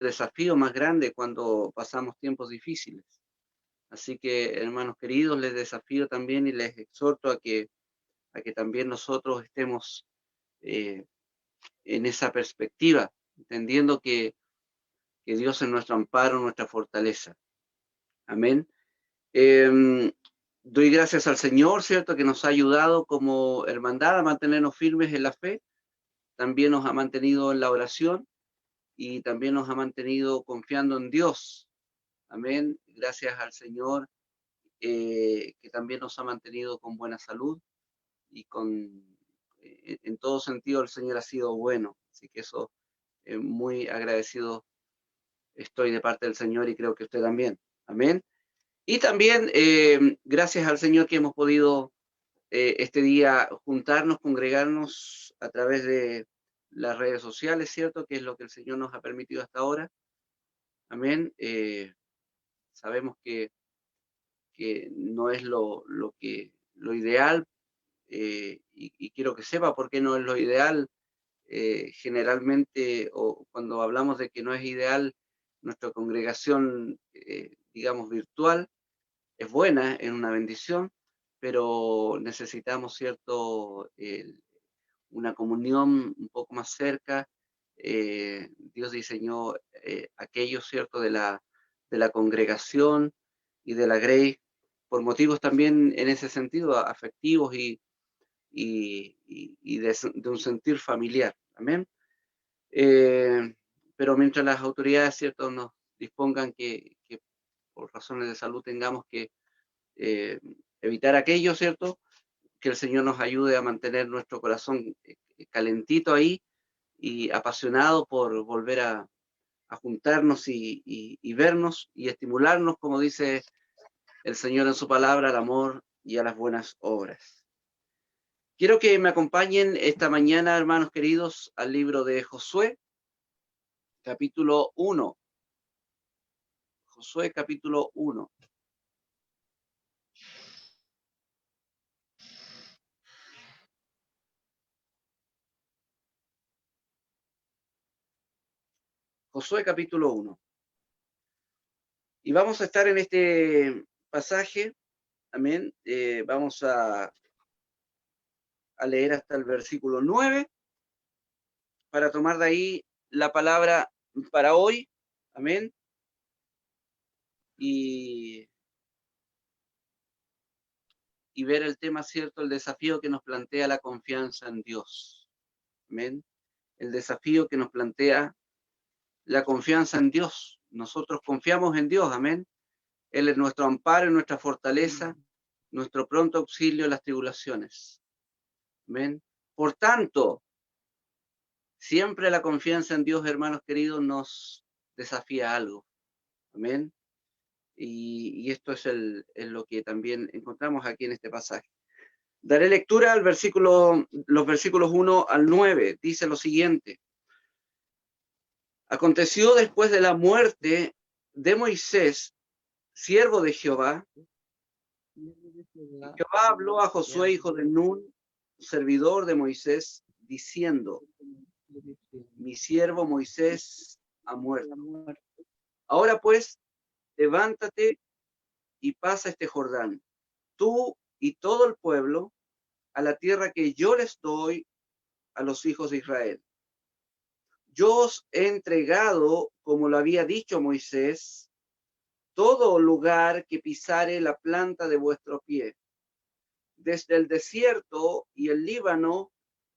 desafío más grande cuando pasamos tiempos difíciles. Así que, hermanos queridos, les desafío también y les exhorto a que también nosotros estemos eh, en esa perspectiva, entendiendo que Dios es nuestro amparo, nuestra fortaleza. Amén. Doy gracias al Señor, ¿cierto?, que nos ha ayudado como hermandad a mantenernos firmes en la fe, también nos ha mantenido en la oración y también nos ha mantenido confiando en Dios. Amén. Gracias al Señor, que también nos ha mantenido con buena salud y en todo sentido el Señor ha sido bueno. Así que eso, muy agradecido estoy de parte del Señor y creo que usted también. Amén. Y también gracias al Señor que hemos podido este día juntarnos, congregarnos a través de las redes sociales, ¿cierto? Que es lo que el Señor nos ha permitido hasta ahora. Amén. Sabemos que no es lo ideal, y quiero que sepa por qué no es lo ideal. Generalmente, o cuando hablamos de que no es ideal, nuestra congregación, digamos, virtual, es buena, es una bendición, pero necesitamos, ¿cierto?, una comunión un poco más cerca. Dios diseñó aquello, ¿cierto?, de la congregación y de la Grey, por motivos también en ese sentido, afectivos y de un sentir familiar. Amén. Pero mientras las autoridades, ¿cierto?, nos dispongan que por razones de salud tengamos que eh, evitar aquello, ¿cierto? Que el Señor nos ayude a mantener nuestro corazón calentito ahí y apasionado por volver a juntarnos y vernos y estimularnos, como dice el Señor en su palabra, al amor y a las buenas obras. Quiero que me acompañen esta mañana, hermanos queridos, al libro de Josué, capítulo 1. Josué, capítulo 1. Josué, capítulo 1. Y vamos a estar en este pasaje, amén. Vamos a leer hasta el versículo 9 para tomar de ahí la palabra para hoy, amén. Y ver el tema, ¿cierto? El desafío que nos plantea la confianza en Dios, amén. El desafío que nos plantea la confianza en Dios. Nosotros confiamos en Dios, amén. Él es nuestro amparo y nuestra fortaleza, nuestro pronto auxilio en las tribulaciones. Amén. Por tanto, siempre la confianza en Dios, hermanos queridos, nos desafía a algo. Amén. Y esto es lo que también encontramos aquí en este pasaje. Daré lectura al los versículos 1 al 9. Dice lo siguiente. Aconteció después de la muerte de Moisés, siervo de Jehová, Jehová habló a Josué, hijo de Nun, servidor de Moisés, diciendo: mi siervo Moisés ha muerto. Ahora pues, levántate y pasa este Jordán, tú y todo el pueblo, a la tierra que yo les doy a los hijos de Israel. Yo os he entregado, como lo había dicho Moisés, todo lugar que pisare la planta de vuestro pie, desde el desierto y el Líbano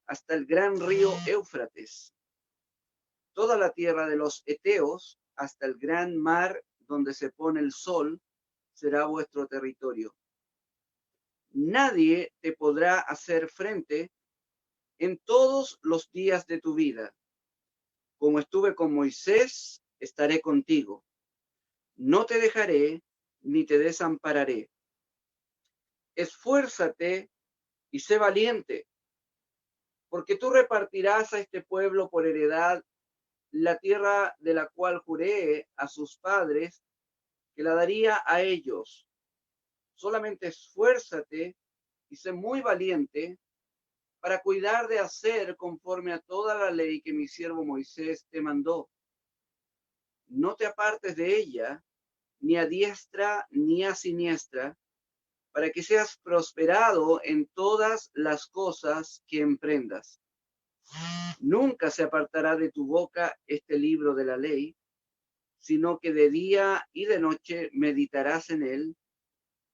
hasta el gran río Éufrates, toda la tierra de los Eteos hasta el gran mar donde se pone el sol, será vuestro territorio. Nadie te podrá hacer frente en todos los días de tu vida. Como estuve con Moisés, estaré contigo. No te dejaré ni te desampararé. Esfuérzate y sé valiente, porque tú repartirás a este pueblo por heredad la tierra de la cual juré a sus padres que la daría a ellos. Solamente esfuérzate y sé muy valiente para cuidar de hacer conforme a toda la ley que mi siervo Moisés te mandó. no te apartes de ella, ni a diestra ni a siniestra, para que seas prosperado en todas las cosas que emprendas. Nunca se apartará de tu boca este libro de la ley, sino que de día y de noche meditarás en él,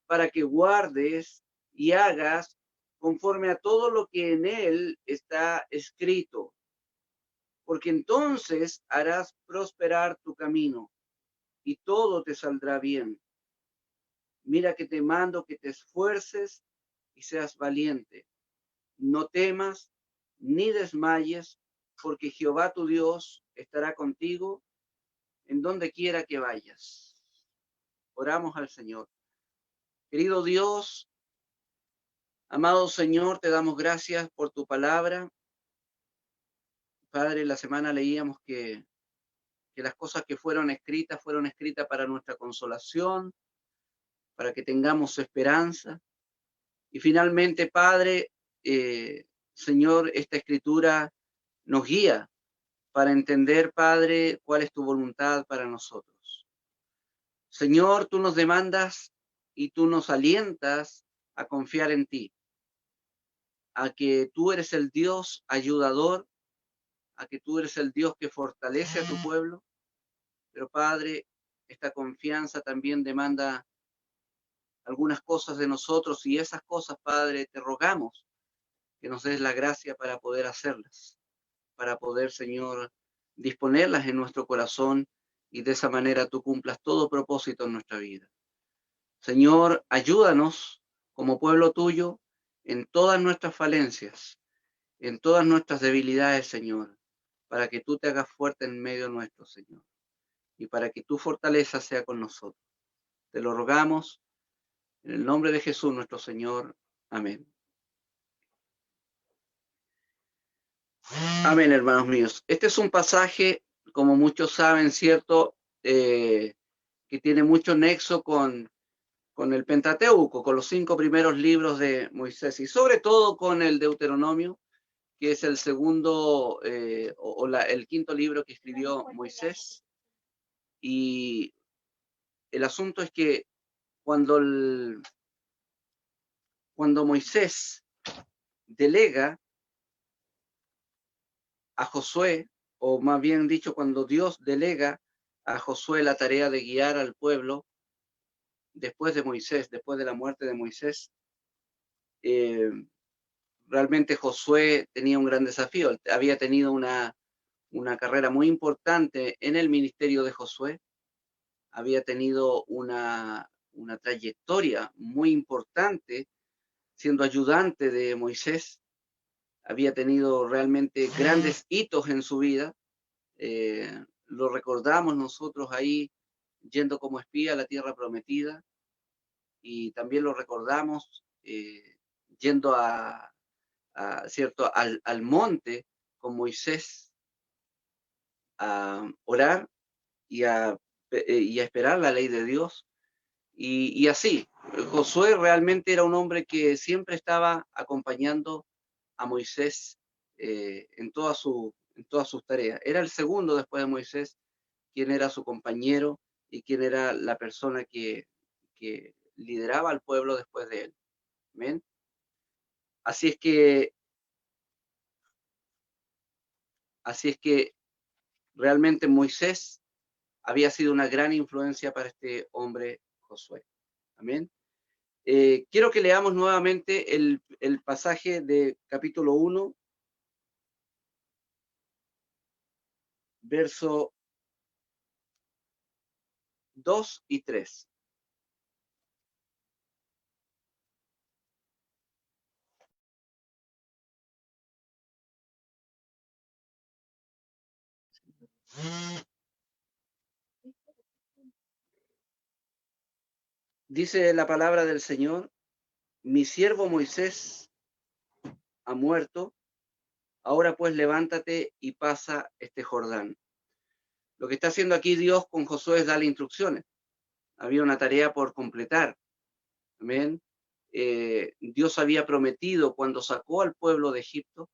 para que guardes y hagas conforme a todo lo que en él está escrito, porque entonces harás prosperar tu camino y todo te saldrá bien. Mira que te mando que te esfuerces y seas valiente. No temas ni desmayes, porque Jehová tu Dios estará contigo en donde quiera que vayas. Oramos al Señor. Querido Dios, amado Señor, te damos gracias por tu palabra. Padre, la semana leíamos que las cosas que fueron escritas para nuestra consolación, para que tengamos esperanza. Y finalmente, Padre, Señor, esta escritura nos guía para entender, Padre, cuál es tu voluntad para nosotros. Señor, tú nos demandas y tú nos alientas a confiar en ti, a que tú eres el Dios ayudador, a que tú eres el Dios que fortalece a tu pueblo. Pero, Padre, esta confianza también demanda algunas cosas de nosotros y esas cosas, Padre, te rogamos que nos des la gracia para poder hacerlas, para poder, Señor, disponerlas en nuestro corazón y de esa manera tú cumplas todo propósito en nuestra vida. Señor, ayúdanos como pueblo tuyo en todas nuestras falencias, en todas nuestras debilidades, Señor, para que tú te hagas fuerte en medio nuestro, Señor, y para que tu fortaleza sea con nosotros. Te lo rogamos en el nombre de Jesús nuestro Señor. Amén. Amén, hermanos míos. Este es un pasaje, como muchos saben, ¿cierto? Que tiene mucho nexo con el Pentateuco, con los 5 primeros libros de Moisés y sobre todo con el Deuteronomio, que es el segundo el quinto libro que escribió Moisés. Y el asunto es que cuando Moisés delega a Josué, o más bien dicho, cuando Dios delega a Josué la tarea de guiar al pueblo después de Moisés, después de la muerte de Moisés, realmente Josué tenía un gran desafío. Había tenido una carrera muy importante en el ministerio de Josué, había tenido una trayectoria muy importante siendo ayudante de Moisés, había tenido realmente grandes hitos en su vida. Lo recordamos nosotros ahí yendo como espía a la tierra prometida y también lo recordamos yendo ¿cierto? al monte con Moisés a orar y a esperar la ley de Dios. Y así, Josué realmente era un hombre que siempre estaba acompañando a Moisés en todas sus tareas. Era el segundo después de Moisés, quien era su compañero y quien era la persona que lideraba al pueblo después de él. ¿Amén? Así es que realmente Moisés había sido una gran influencia para este hombre Josué. Amén. Quiero que leamos nuevamente el pasaje de capítulo 1, verso 2 y 3. Dice la palabra del Señor: mi siervo Moisés ha muerto, ahora pues levántate y pasa este Jordán. Lo que está haciendo aquí Dios con Josué es darle instrucciones. Había una tarea por completar. Amén. Dios había prometido cuando sacó al pueblo de Egipto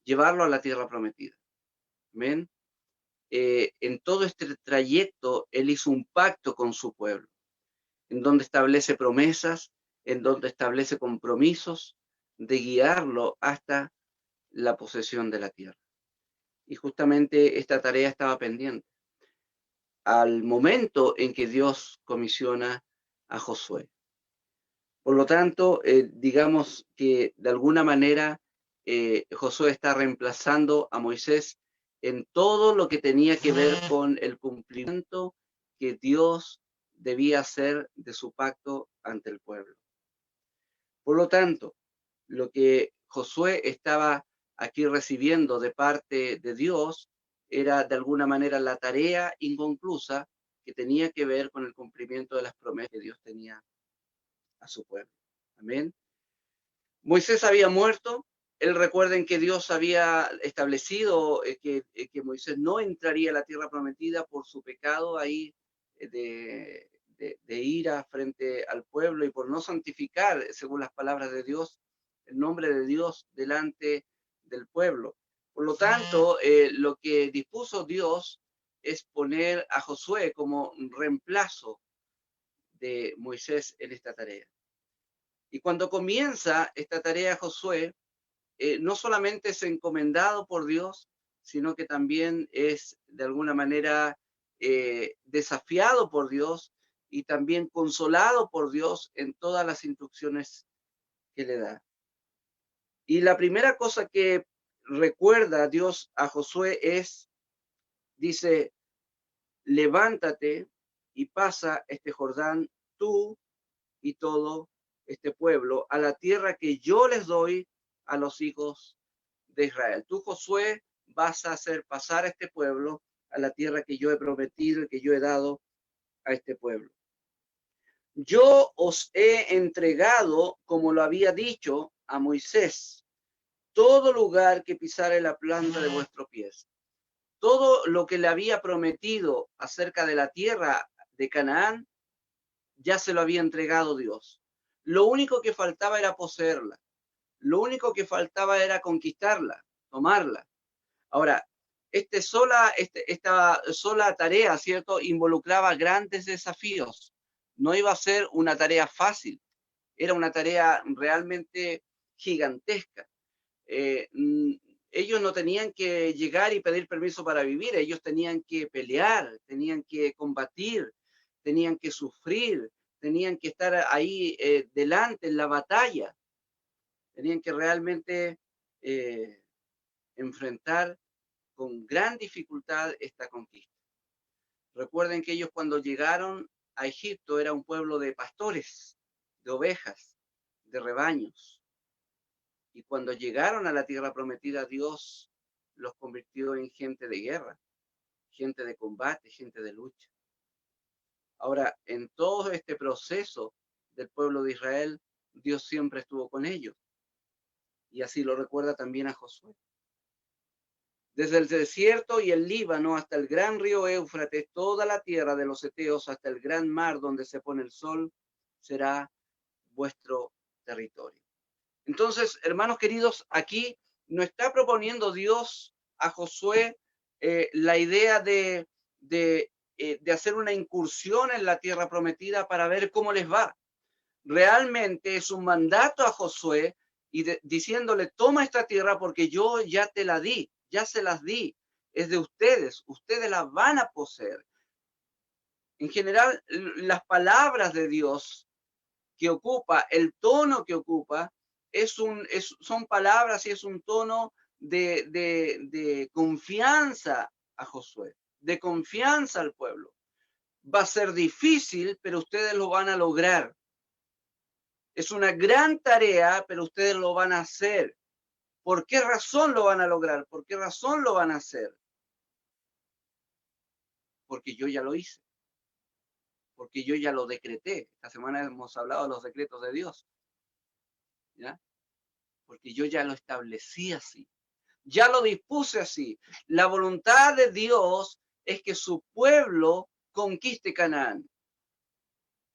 llevarlo a la tierra prometida. Amén. en todo este trayecto, Él hizo un pacto con su pueblo, en donde establece promesas, en donde establece compromisos de guiarlo hasta la posesión de la tierra. Y justamente esta tarea estaba pendiente al momento en que Dios comisiona a Josué. Por lo tanto, digamos que de alguna manera Josué está reemplazando a Moisés en todo lo que tenía que ver con el cumplimiento que Dios debía hacer de su pacto ante el pueblo. Por lo tanto, lo que Josué estaba aquí recibiendo de parte de Dios era de alguna manera la tarea inconclusa que tenía que ver con el cumplimiento de las promesas que Dios tenía a su pueblo. Amén. Moisés había muerto. Él recuerden que Dios había establecido que Moisés no entraría a la tierra prometida por su pecado ahí de ira frente al pueblo y por no santificar, según las palabras de Dios, el nombre de Dios delante del pueblo. Por lo tanto, lo que dispuso Dios es poner a Josué como reemplazo de Moisés en esta tarea. Y cuando comienza esta tarea Josué, no solamente es encomendado por Dios, sino que también es de alguna manera desafiado por Dios y también consolado por Dios en todas las instrucciones que le da. Y la primera cosa que recuerda Dios a Josué dice, levántate y pasa este Jordán, tú y todo este pueblo, a la tierra que yo les doy a los hijos de Israel. Tú, Josué, vas a hacer pasar a este pueblo a la tierra que yo he prometido y que yo he dado a este pueblo. Yo os he entregado, como lo había dicho a Moisés, todo lugar que pisare la planta de vuestros pies. Todo lo que le había prometido acerca de la tierra de Canaán, ya se lo había entregado Dios. Lo único que faltaba era poseerla. Lo único que faltaba era conquistarla, tomarla. Ahora, esta sola tarea, ¿cierto?, involucraba grandes desafíos. No iba a ser una tarea fácil, era una tarea realmente gigantesca. Eh, Ellos no tenían que llegar y pedir permiso para vivir, ellos tenían que pelear, tenían que combatir, tenían que sufrir, tenían que estar ahí delante en la batalla, tenían que realmente enfrentar con gran dificultad esta conquista. Recuerden que ellos cuando llegaron a Egipto era un pueblo de pastores, de ovejas, de rebaños. Y cuando llegaron a la tierra prometida, Dios los convirtió en gente de guerra, gente de combate, gente de lucha. Ahora, en todo este proceso del pueblo de Israel, Dios siempre estuvo con ellos. Y así lo recuerda también a Josué. Desde el desierto y el Líbano hasta el gran río Éufrates, toda la tierra de los heteos hasta el gran mar donde se pone el sol, será vuestro territorio. Entonces, hermanos queridos, aquí no está proponiendo Dios a Josué la idea de hacer una incursión en la tierra prometida para ver cómo les va. Realmente es un mandato a Josué y diciéndole, toma esta tierra porque yo ya te la di, ya se las di, es de ustedes, ustedes la van a poseer. En general, las palabras de Dios que ocupa, el tono que ocupa, son palabras y es un tono de confianza a Josué, de confianza al pueblo. Va a ser difícil, pero ustedes lo van a lograr. Es una gran tarea, pero ustedes lo van a hacer. ¿Por qué razón lo van a lograr? ¿Por qué razón lo van a hacer? Porque yo ya lo hice. Porque yo ya lo decreté. Esta semana hemos hablado de los decretos de Dios. ¿Ya? Porque yo ya lo establecí así. Ya lo dispuse así. La voluntad de Dios es que su pueblo conquiste Canaán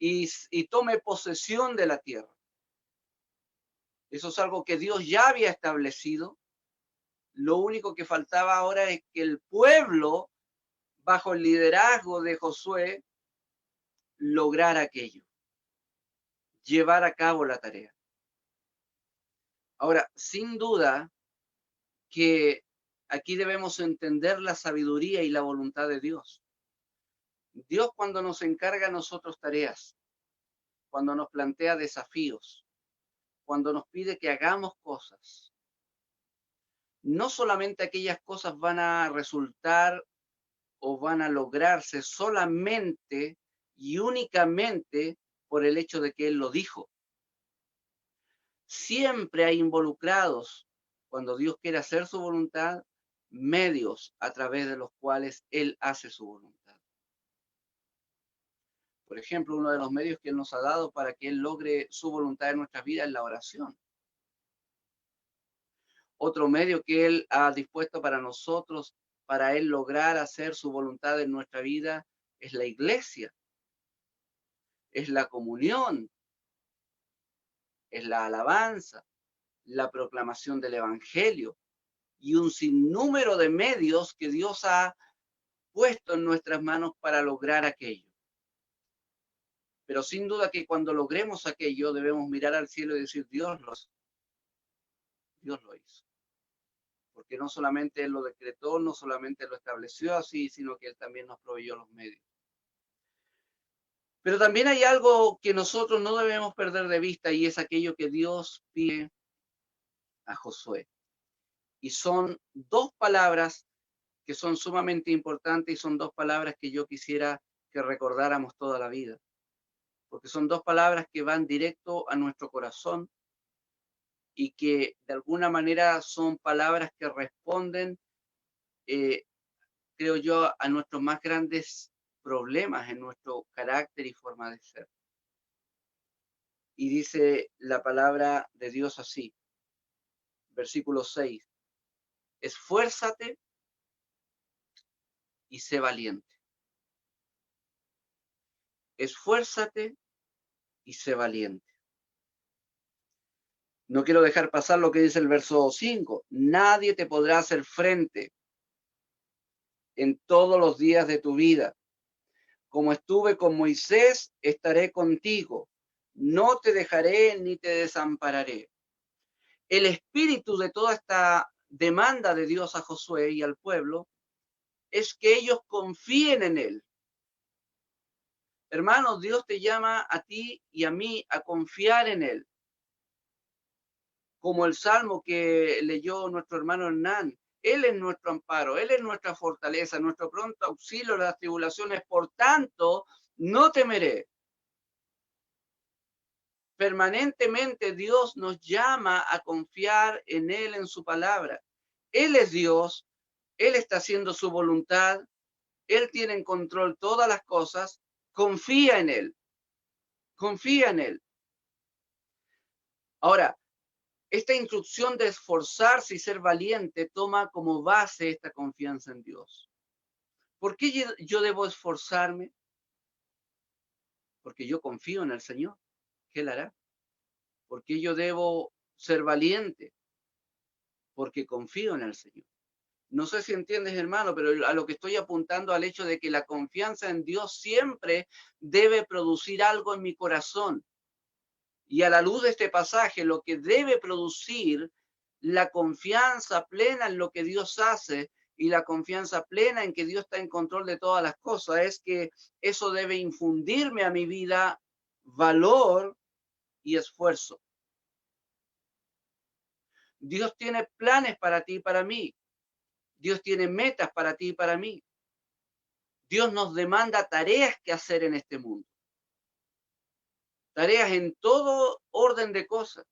y tome posesión de la tierra. Eso es algo que Dios ya había establecido. Lo único que faltaba ahora es que el pueblo bajo el liderazgo de Josué, lograr aquello, llevar a cabo la tarea. Ahora, sin duda que aquí debemos entender la sabiduría y la voluntad de Dios. Dios, cuando nos encarga a nosotros tareas, cuando nos plantea desafíos, cuando nos pide que hagamos cosas, no solamente aquellas cosas van a resultar o van a lograrse solamente y únicamente por el hecho de que Él lo dijo. Siempre hay involucrados, cuando Dios quiere hacer su voluntad, medios a través de los cuales Él hace su voluntad. Por ejemplo, uno de los medios que Él nos ha dado para que Él logre su voluntad en nuestras vidas es la oración. Otro medio que Él ha dispuesto para nosotros, para Él lograr hacer su voluntad en nuestra vida, es la iglesia, es la comunión, es la alabanza, la proclamación del evangelio y un sinnúmero de medios que Dios ha puesto en nuestras manos para lograr aquello. Pero sin duda que cuando logremos aquello debemos mirar al cielo y decir, Dios lo hizo. Porque no solamente Él lo decretó, no solamente lo estableció así, sino que Él también nos proveyó los medios. Pero también hay algo que nosotros no debemos perder de vista y es aquello que Dios pide a Josué. Y son dos palabras que son sumamente importantes y son dos palabras que yo quisiera que recordáramos toda la vida. Porque son dos palabras que van directo a nuestro corazón y que de alguna manera son palabras que responden, creo yo, a nuestros más grandes problemas en nuestro carácter y forma de ser. Y dice la palabra de Dios así, versículo 6, esfuérzate y sé valiente. Esfuérzate y sé valiente. No quiero dejar pasar lo que dice el verso 5. Nadie te podrá hacer frente en todos los días de tu vida. Como estuve con Moisés, estaré contigo. No te dejaré ni te desampararé. El espíritu de toda esta demanda de Dios a Josué y al pueblo es que ellos confíen en Él. Hermanos, Dios te llama a ti y a mí a confiar en Él. Como el salmo que leyó nuestro hermano Hernán. Él es nuestro amparo, Él es nuestra fortaleza, nuestro pronto auxilio en las tribulaciones. Por tanto, no temeré. Permanentemente Dios nos llama a confiar en Él, en su palabra. Él es Dios, Él está haciendo su voluntad, Él tiene en control todas las cosas. Confía en Él, confía en Él. Ahora, esta instrucción de esforzarse y ser valiente toma como base esta confianza en Dios. ¿Por qué yo debo esforzarme? Porque yo confío en el Señor, que Él hará. ¿Por qué yo debo ser valiente? Porque confío en el Señor. No sé si entiendes, hermano, pero a lo que estoy apuntando al hecho de que la confianza en Dios siempre debe producir algo en mi corazón. Y a la luz de este pasaje, lo que debe producir la confianza plena en lo que Dios hace y la confianza plena en que Dios está en control de todas las cosas es que eso debe infundirme a mi vida valor y esfuerzo. Dios tiene planes para ti y para mí. Dios tiene metas para ti y para mí. Dios nos demanda tareas que hacer en este mundo. Tareas en todo orden de cosas.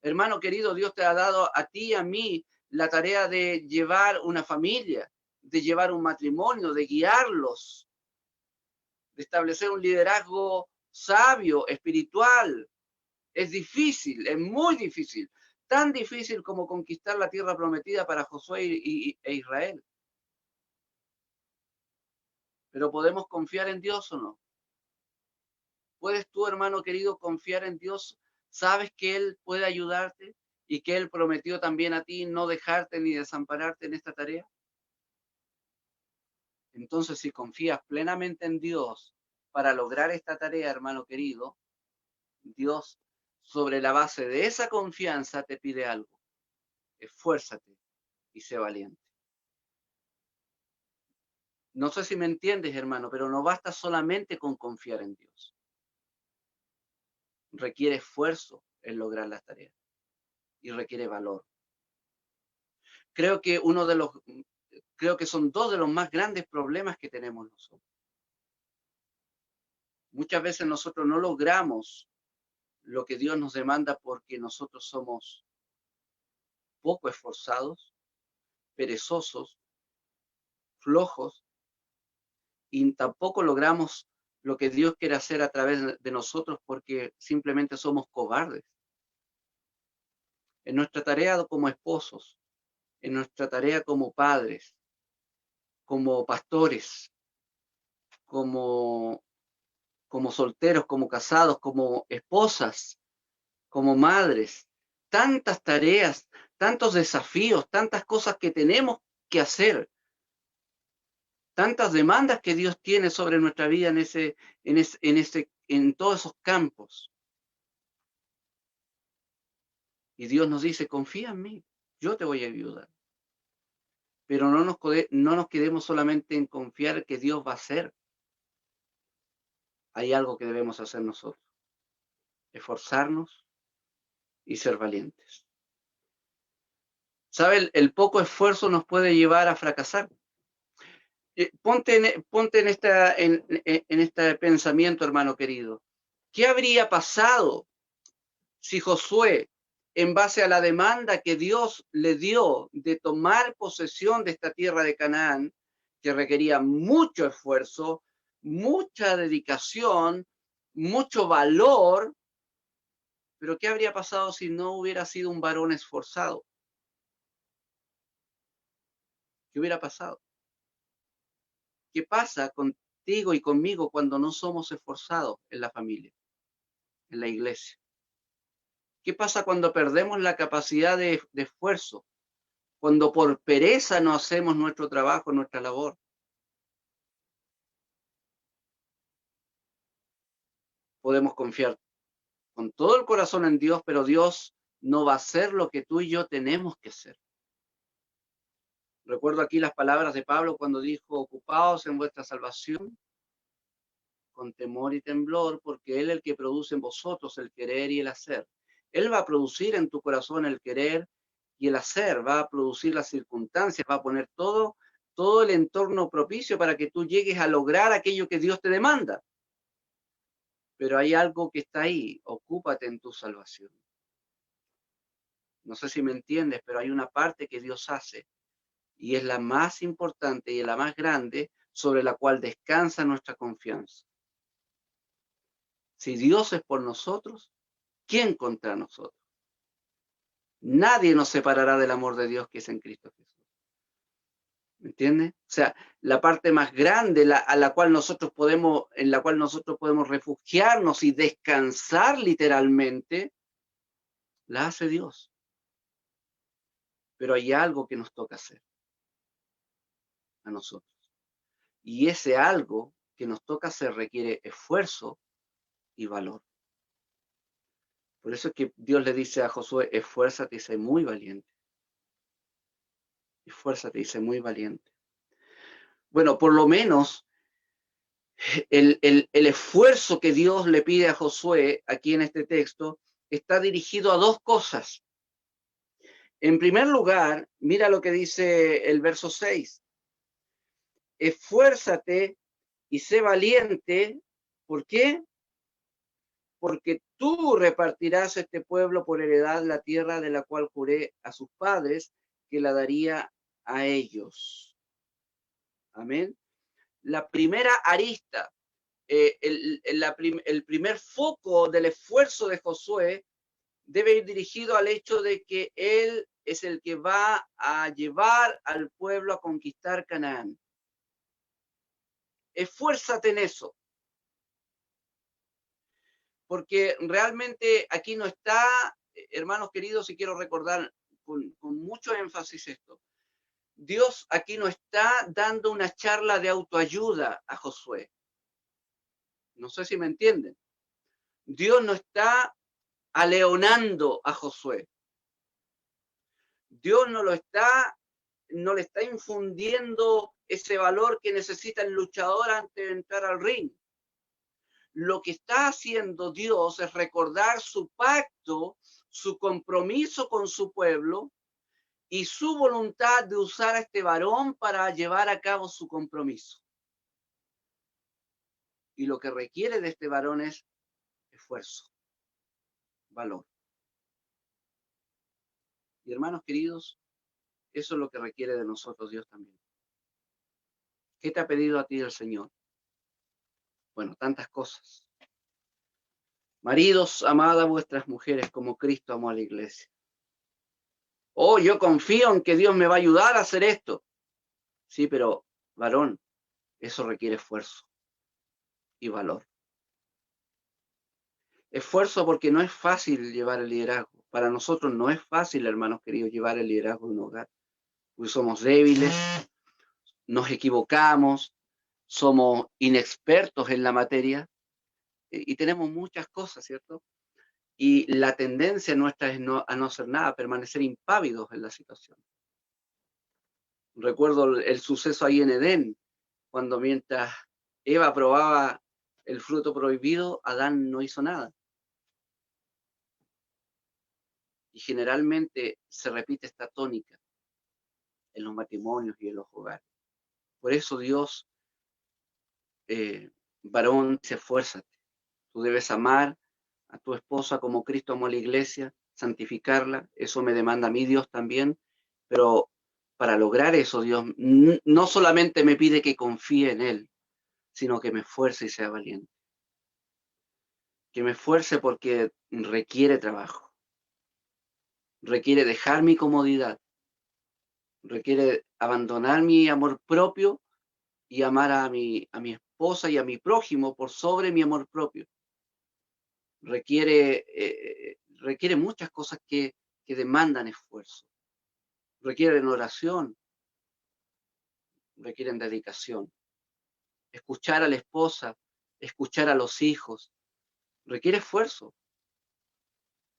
Hermano querido, Dios te ha dado a ti y a mí la tarea de llevar una familia, de llevar un matrimonio, de guiarlos, de establecer un liderazgo sabio, espiritual. Es difícil, es muy difícil. Tan difícil como conquistar la tierra prometida para Josué e Israel. Pero ¿podemos confiar en Dios o no? ¿Puedes tú, hermano querido, confiar en Dios? ¿Sabes que Él puede ayudarte y que Él prometió también a ti no dejarte ni desampararte en esta tarea? Entonces, si confías plenamente en Dios para lograr esta tarea, hermano querido, Dios, sobre la base de esa confianza, te pide algo. Esfuérzate y sé valiente. No sé si me entiendes, hermano, pero no basta solamente con confiar en Dios. Requiere esfuerzo en lograr las tareas y requiere valor. Creo que son dos de los más grandes problemas que tenemos nosotros. Muchas veces nosotros no logramos lo que Dios nos demanda porque nosotros somos poco esforzados, perezosos, flojos, y tampoco logramos lo que Dios quiere hacer a través de nosotros porque simplemente somos cobardes. En nuestra tarea como esposos, en nuestra tarea como padres, como pastores, como solteros, como casados, como esposas, como madres, tantas tareas, tantos desafíos, tantas cosas que tenemos que hacer, tantas demandas que Dios tiene sobre nuestra vida en todos esos campos. Y Dios nos dice, confía en mí, yo te voy a ayudar. Pero no nos quedemos solamente en confiar que Dios va a hacer. Hay algo que debemos hacer nosotros, esforzarnos y ser valientes. ¿Sabe? El poco esfuerzo nos puede llevar a fracasar. Ponte en este pensamiento, hermano querido. ¿Qué habría pasado si Josué, en base a la demanda que Dios le dio de tomar posesión de esta tierra de Canaán, que requería mucho esfuerzo, mucha dedicación, mucho valor, pero qué habría pasado si no hubiera sido un varón esforzado? ¿Qué hubiera pasado? ¿Qué pasa contigo y conmigo cuando no somos esforzados en la familia, en la iglesia? ¿Qué pasa cuando perdemos la capacidad de esfuerzo? Cuando por pereza no hacemos nuestro trabajo, nuestra labor. Podemos confiar con todo el corazón en Dios, pero Dios no va a hacer lo que tú y yo tenemos que hacer. Recuerdo aquí las palabras de Pablo cuando dijo, ocupaos en vuestra salvación con temor y temblor, porque Él es el que produce en vosotros el querer y el hacer. Él va a producir en tu corazón el querer y el hacer, va a producir las circunstancias, va a poner todo el entorno propicio para que tú llegues a lograr aquello que Dios te demanda. Pero hay algo que está ahí, ocúpate en tu salvación. No sé si me entiendes, pero hay una parte que Dios hace y es la más importante y la más grande sobre la cual descansa nuestra confianza. Si Dios es por nosotros, ¿quién contra nosotros? Nadie nos separará del amor de Dios que es en Cristo Jesús. ¿Me entiendes? O sea, la parte más grande en la cual nosotros podemos refugiarnos y descansar literalmente, la hace Dios. Pero hay algo que nos toca hacer a nosotros. Y ese algo que nos toca hacer requiere esfuerzo y valor. Por eso es que Dios le dice a Josué, esfuérzate y sé muy valiente. Esfuérzate y sé muy valiente. Bueno, por lo menos el esfuerzo que Dios le pide a Josué aquí en este texto está dirigido a dos cosas. En primer lugar, mira lo que dice el verso 6. Esfuérzate y sé valiente. ¿Por qué? Porque tú repartirás este pueblo por heredad la tierra de la cual juré a sus padres que la daría a ellos. Amén. La primera arista, el primer foco del esfuerzo de Josué debe ir dirigido al hecho de que él es el que va a llevar al pueblo a conquistar Canaán. Esfuérzate en eso. Porque realmente aquí no está, hermanos queridos, y quiero recordar con mucho énfasis esto, Dios aquí no está dando una charla de autoayuda a Josué. No sé si me entienden. Dios no está aleonando a Josué. Dios no le está infundiendo ese valor que necesita el luchador antes de entrar al ring. Lo que está haciendo Dios es recordar su pacto, su compromiso con su pueblo y su voluntad de usar a este varón para llevar a cabo su compromiso. Y lo que requiere de este varón es esfuerzo, valor. Y hermanos queridos, eso es lo que requiere de nosotros Dios también. ¿Qué te ha pedido a ti el Señor? Bueno, tantas cosas. Maridos, amad a vuestras mujeres como Cristo amó a la iglesia. Oh, yo confío en que Dios me va a ayudar a hacer esto. Sí, pero varón, eso requiere esfuerzo y valor. Esfuerzo porque no es fácil llevar el liderazgo. Para nosotros no es fácil, hermanos queridos, llevar el liderazgo de un hogar. Porque somos débiles, nos equivocamos, somos inexpertos en la materia y tenemos muchas cosas, ¿cierto? Y la tendencia nuestra es a no hacer nada, permanecer impávidos en la situación. Recuerdo el suceso ahí en Edén, cuando mientras Eva probaba el fruto prohibido, Adán no hizo nada. Y generalmente se repite esta tónica en los matrimonios y en los hogares. Por eso Dios, varón, se esfuérzate. Tú debes amar a tu esposa como Cristo amó a la iglesia, santificarla. Eso me demanda a mí Dios también. Pero para lograr eso, Dios no solamente me pide que confíe en Él, sino que me esfuerce y sea valiente. Que me esfuerce porque requiere trabajo. Requiere dejar mi comodidad. Requiere abandonar mi amor propio y amar a mi esposa y a mi prójimo por sobre mi amor propio. Requiere muchas cosas que demandan esfuerzo. Requieren oración, requieren dedicación. Escuchar a la esposa, escuchar a los hijos, requiere esfuerzo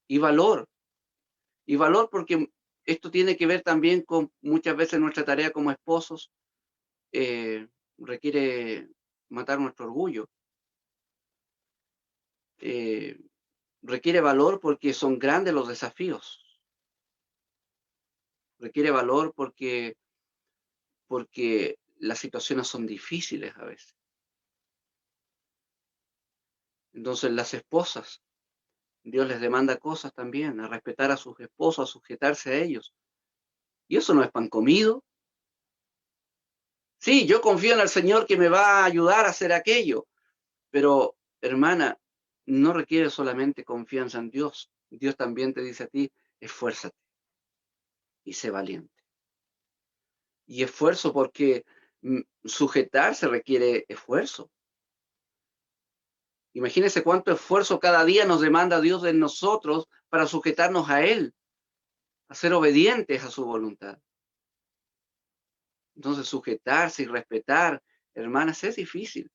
y valor. Y valor porque esto tiene que ver también con muchas veces nuestra tarea como esposos, requiere matar nuestro orgullo. Requiere valor porque son grandes los desafíos. Requiere valor porque las situaciones son difíciles a veces. Entonces las esposas, Dios les demanda cosas también, a respetar a sus esposos, a sujetarse a ellos. Y eso no es pan comido. Sí, yo confío en el Señor que me va a ayudar a hacer aquello, pero hermana, no requiere solamente confianza en Dios. Dios también te dice a ti, esfuérzate y sé valiente. Y esfuerzo porque sujetarse requiere esfuerzo. Imagínense cuánto esfuerzo cada día nos demanda Dios de nosotros para sujetarnos a Él, a ser obedientes a su voluntad. Entonces, sujetarse y respetar, hermanas, es difícil.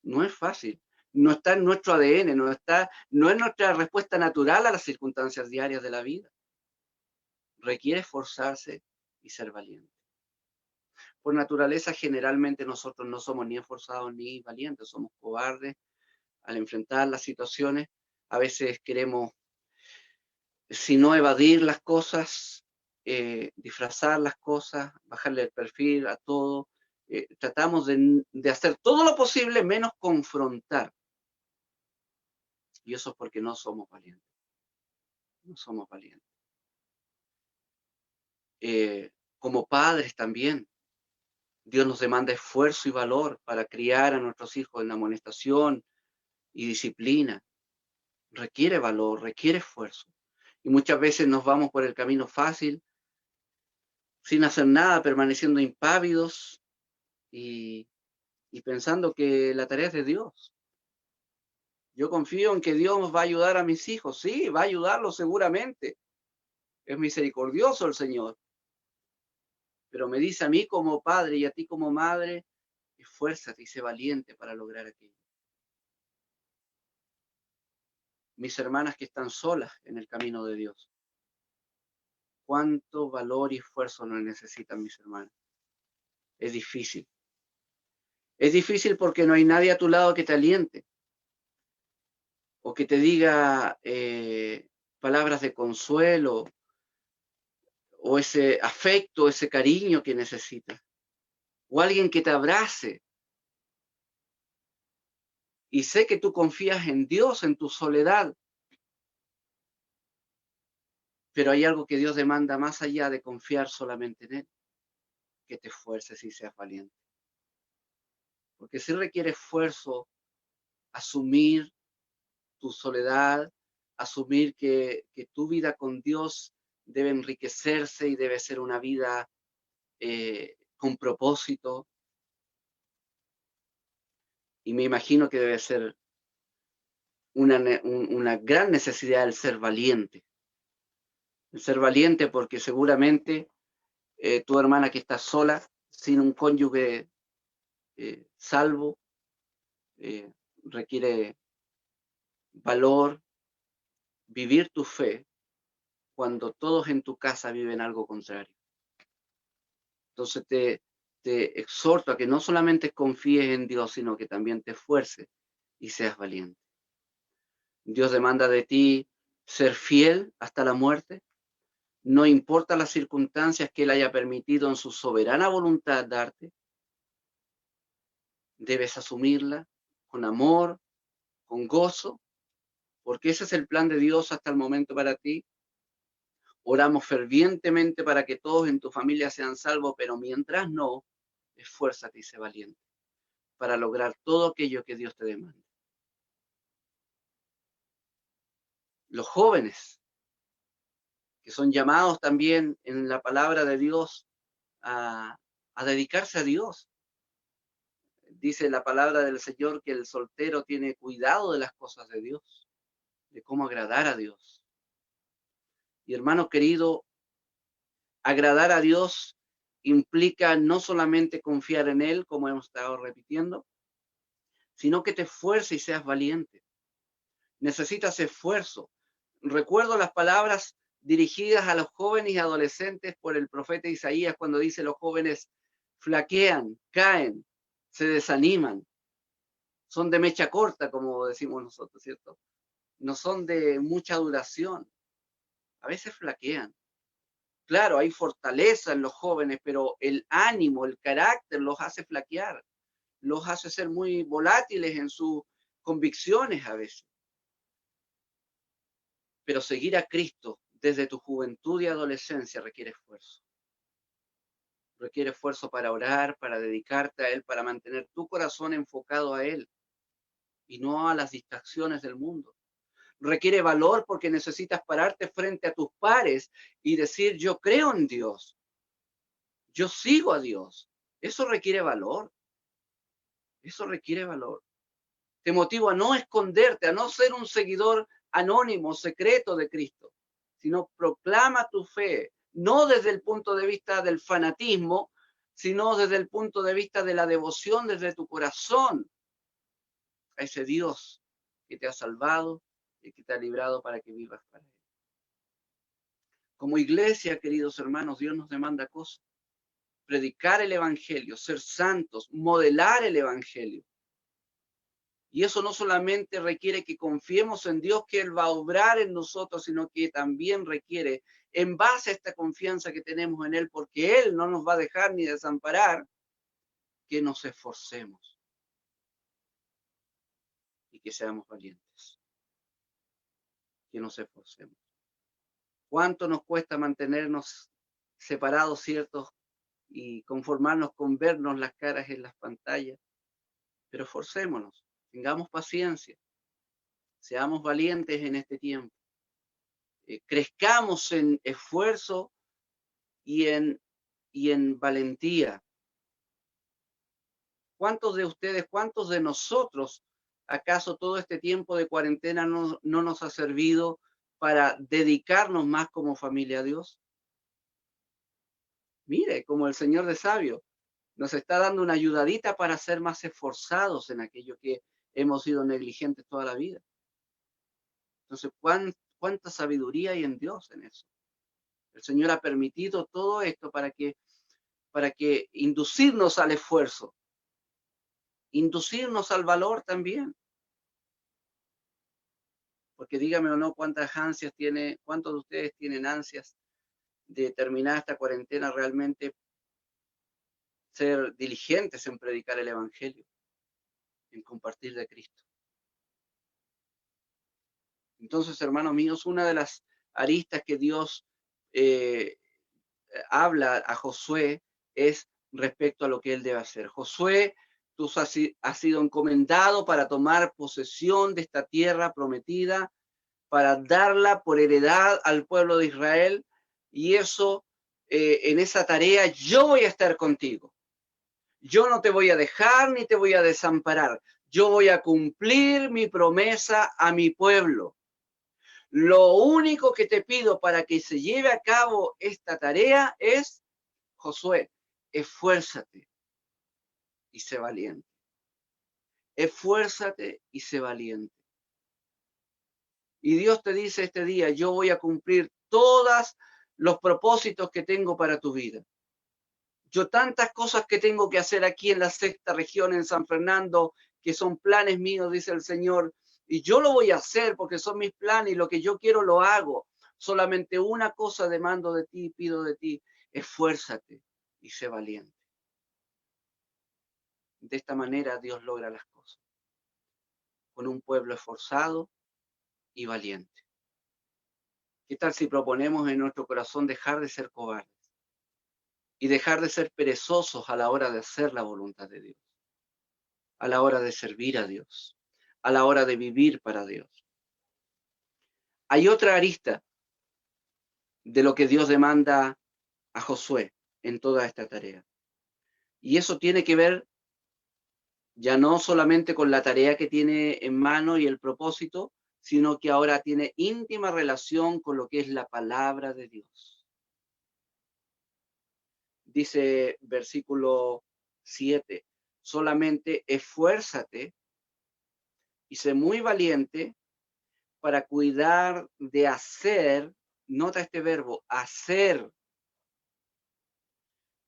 No es fácil. No está en nuestro ADN, no es nuestra respuesta natural a las circunstancias diarias de la vida. Requiere esforzarse y ser valiente. Por naturaleza, generalmente nosotros no somos ni esforzados ni valientes, somos cobardes al enfrentar las situaciones. A veces queremos, si no evadir las cosas, disfrazar las cosas, bajarle el perfil a todo. Tratamos de hacer todo lo posible menos confrontar. Y eso es porque no somos valientes. No somos valientes. Como padres también, Dios nos demanda esfuerzo y valor para criar a nuestros hijos en amonestación y disciplina. Requiere valor, requiere esfuerzo. Y muchas veces nos vamos por el camino fácil, sin hacer nada, permaneciendo impávidos y pensando que la tarea es de Dios. Yo confío en que Dios va a ayudar a mis hijos. Sí, va a ayudarlos seguramente. Es misericordioso el Señor. pero me dice a mí como padre y a ti como madre, esfuérzate y sé valiente para lograr aquello. Mis hermanas que están solas en el camino de Dios, cuánto valor y esfuerzo nos necesitan mis hermanas. Es difícil. Es difícil porque no hay nadie a tu lado que te aliente o que te diga palabras de consuelo o ese afecto, ese cariño que necesitas, o alguien que te abrace. Y sé que tú confías en Dios en tu soledad, pero hay algo que Dios demanda más allá de confiar solamente en Él, que te esfuerces y seas valiente. Porque sí requiere esfuerzo asumir tu soledad, asumir que tu vida con Dios debe enriquecerse y debe ser una vida con propósito. Y me imagino que debe ser una gran necesidad el ser valiente. El ser valiente porque seguramente tu hermana que está sola, sin un cónyuge salvo, requiere valor, vivir tu fe cuando todos en tu casa viven algo contrario. Entonces te exhorto a que no solamente confíes en Dios, sino que también te esfuerces y seas valiente. Dios demanda de ti ser fiel hasta la muerte, no importa las circunstancias que Él haya permitido en su soberana voluntad darte, debes asumirla con amor, con gozo, porque ese es el plan de Dios hasta el momento para ti. Oramos fervientemente para que todos en tu familia sean salvos, pero mientras no, esfuérzate y sé valiente para lograr todo aquello que Dios te demanda. Los jóvenes, que son llamados también en la palabra de Dios a dedicarse a Dios. Dice la palabra del Señor que el soltero tiene cuidado de las cosas de Dios, de cómo agradar a Dios. Y hermano querido, agradar a Dios implica no solamente confiar en Él, como hemos estado repitiendo, sino que te esfuerces y seas valiente. Necesitas esfuerzo. Recuerdo las palabras dirigidas a los jóvenes y adolescentes por el profeta Isaías cuando dice los jóvenes flaquean, caen, se desaniman. Son de mecha corta, como decimos nosotros, ¿cierto? No son de mucha duración. A veces flaquean. Claro, hay fortaleza en los jóvenes, pero el ánimo, el carácter los hace flaquear, los hace ser muy volátiles en sus convicciones a veces. Pero seguir a Cristo desde tu juventud y adolescencia requiere esfuerzo. Requiere esfuerzo para orar, para dedicarte a Él, para mantener tu corazón enfocado a Él y no a las distracciones del mundo. Requiere valor porque necesitas pararte frente a tus pares y decir, yo creo en Dios, yo sigo a Dios. Eso requiere valor. Eso requiere valor. Te motiva a no esconderte, a no ser un seguidor anónimo, secreto de Cristo, sino proclama tu fe, no desde el punto de vista del fanatismo, sino desde el punto de vista de la devoción desde tu corazón a ese Dios que te ha salvado y que te ha librado para que vivas para Él. Como iglesia, queridos hermanos, Dios nos demanda cosas. Predicar el Evangelio, ser santos, modelar el Evangelio. Y eso no solamente requiere que confiemos en Dios, que Él va a obrar en nosotros, sino que también requiere, en base a esta confianza que tenemos en Él, porque Él no nos va a dejar ni desamparar, que nos esforcemos y que seamos valientes. Que nos esforcemos. ¿Cuánto nos cuesta mantenernos separados, ciertos, y conformarnos con vernos las caras en las pantallas? Pero esforcémonos, tengamos paciencia, seamos valientes en este tiempo. Crezcamos en esfuerzo y en valentía. ¿Cuántos de ustedes, cuántos de nosotros, acaso todo este tiempo de cuarentena no nos ha servido para dedicarnos más como familia a Dios? Mire, como el Señor de sabio nos está dando una ayudadita para ser más esforzados en aquello que hemos sido negligentes toda la vida. Entonces, ¿cuánta sabiduría hay en Dios en eso? El Señor ha permitido todo esto para que inducirnos al esfuerzo, inducirnos al valor también. Porque dígame o no cuántas ansias tiene, cuántos de ustedes tienen ansias de terminar esta cuarentena realmente ser diligentes en predicar el Evangelio, en compartir de Cristo. Entonces, hermanos míos, una de las aristas que Dios eh, habla a Josué es respecto a lo que él debe hacer. Josué, tú has sido encomendado para tomar posesión de esta tierra prometida, para darla por heredad al pueblo de Israel, y eso, en esa tarea, yo voy a estar contigo. Yo no te voy a dejar ni te voy a desamparar. Yo voy a cumplir mi promesa a mi pueblo. Lo único que te pido para que se lleve a cabo esta tarea es, Josué, esfuérzate y sé valiente. Esfuérzate y sé valiente. Y Dios te dice este día, yo voy a cumplir todos los propósitos que tengo para tu vida. Yo tantas cosas que tengo que hacer aquí en la sexta región, en San Fernando, que son planes míos, dice el Señor, y yo lo voy a hacer porque son mis planes y lo que yo quiero lo hago. Solamente una cosa demando de ti, pido de ti, esfuérzate y sé valiente. De esta manera Dios logra las cosas, con un pueblo esforzado y valiente. ¿Qué tal si proponemos en nuestro corazón dejar de ser cobardes y dejar de ser perezosos a la hora de hacer la voluntad de Dios, a la hora de servir a Dios, a la hora de vivir para Dios? Hay otra arista de lo que Dios demanda a Josué en toda esta tarea. Y eso tiene que ver ya no solamente con la tarea que tiene en mano y el propósito, sino que ahora tiene íntima relación con lo que es la palabra de Dios. Dice versículo 7, solamente esfuérzate y sé muy valiente para cuidar de hacer, nota este verbo, hacer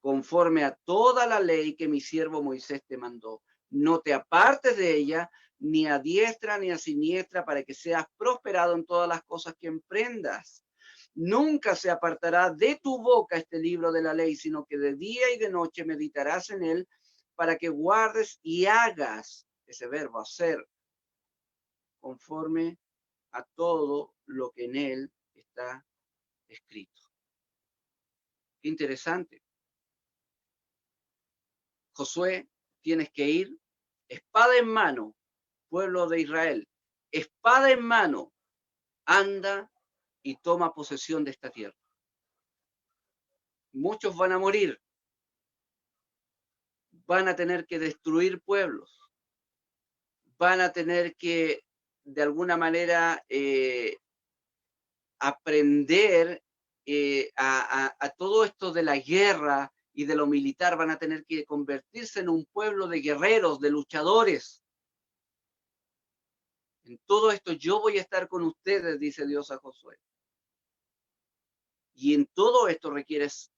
conforme a toda la ley que mi siervo Moisés te mandó. No te apartes de ella, ni a diestra ni a siniestra, para que seas prosperado en todas las cosas que emprendas. Nunca se apartará de tu boca este libro de la ley, sino que de día y de noche meditarás en él, para que guardes y hagas, ese verbo, hacer, conforme a todo lo que en él está escrito. Qué interesante. Josué, tienes que ir, espada en mano, pueblo de Israel, espada en mano, anda y toma posesión de esta tierra. Muchos van a morir, van a tener que destruir pueblos, van a tener que, de alguna manera, aprender a todo esto de la guerra y de lo militar, van a tener que convertirse en un pueblo de guerreros, de luchadores. En todo esto yo voy a estar con ustedes, dice Dios a Josué. Y en todo esto requieres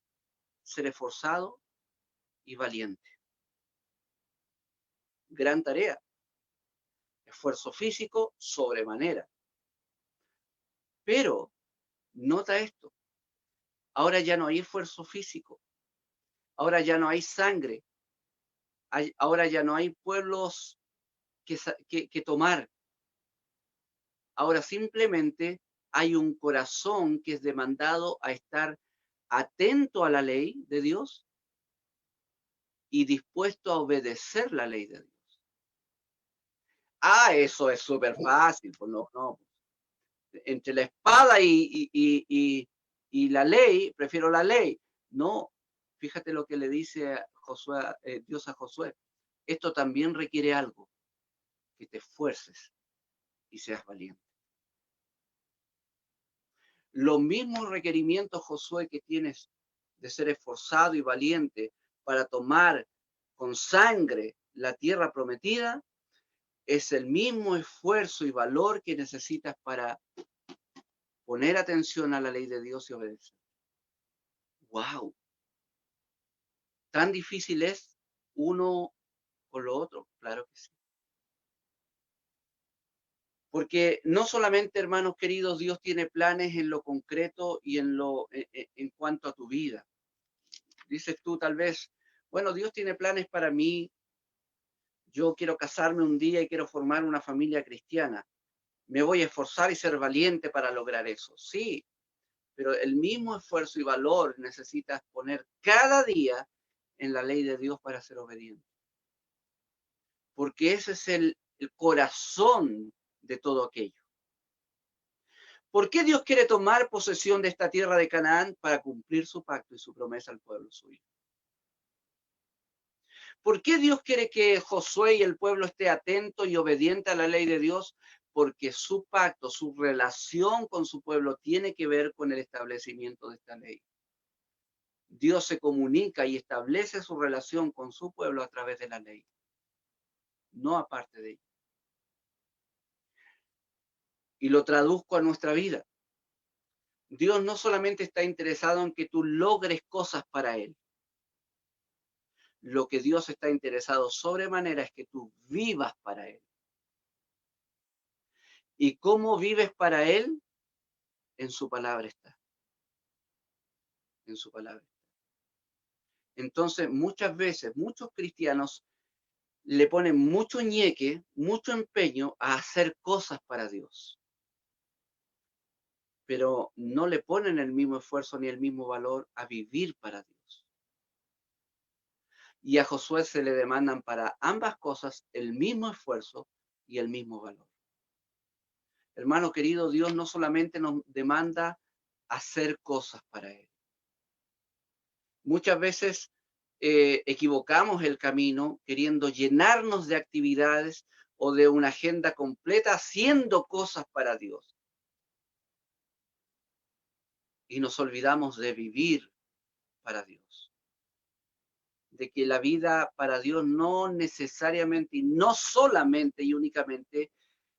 ser esforzado y valiente. Gran tarea. Esfuerzo físico sobremanera. Pero, nota esto, ahora ya no hay esfuerzo físico, ahora ya no hay sangre, ahora ya no hay pueblos que tomar. Ahora simplemente hay un corazón que es demandado a estar atento a la ley de Dios y dispuesto a obedecer la ley de Dios. Eso es súper fácil, pues no. Entre la espada y la ley, prefiero la ley. No, fíjate lo que le dice Josué, Dios a Josué. Esto también requiere algo, que te esfuerces y seas valiente. Los mismos requerimientos, Josué, que tienes de ser esforzado y valiente para tomar con sangre la tierra prometida, es el mismo esfuerzo y valor que necesitas para poner atención a la ley de Dios y obedecer. ¡Wow! ¿Tan difícil es uno con lo otro? Claro que sí. Porque no solamente, hermanos queridos, Dios tiene planes en lo concreto y en cuanto a tu vida. Dices tú tal vez, bueno, Dios tiene planes para mí, yo quiero casarme un día y quiero formar una familia cristiana. Me voy a esforzar y ser valiente para lograr eso. Sí, pero el mismo esfuerzo y valor necesitas poner cada día en la ley de Dios para ser obediente. Porque ese es el corazón de todo aquello. ¿Por qué Dios quiere tomar posesión de esta tierra de Canaán? Para cumplir su pacto y su promesa al pueblo suyo. ¿Por qué Dios quiere que Josué y el pueblo esté atento y obediente a la ley de Dios? Porque su pacto, su relación con su pueblo tiene que ver con el establecimiento de esta ley. Dios se comunica y establece su relación con su pueblo a través de la ley, no aparte de ella. Y lo traduzco a nuestra vida. Dios no solamente está interesado en que tú logres cosas para Él. Lo que Dios está interesado sobremanera es que tú vivas para Él. ¿Y cómo vives para Él? En su palabra está. En su palabra. Entonces, muchas veces, muchos cristianos le ponen mucho ñeque, mucho empeño a hacer cosas para Dios. Pero no le ponen el mismo esfuerzo ni el mismo valor a vivir para Dios. Y a Josué se le demandan para ambas cosas el mismo esfuerzo y el mismo valor. Hermano querido, Dios no solamente nos demanda hacer cosas para Él. Muchas veces equivocamos el camino queriendo llenarnos de actividades o de una agenda completa haciendo cosas para Dios. Y nos olvidamos de vivir para Dios. De que la vida para Dios no necesariamente y no solamente y únicamente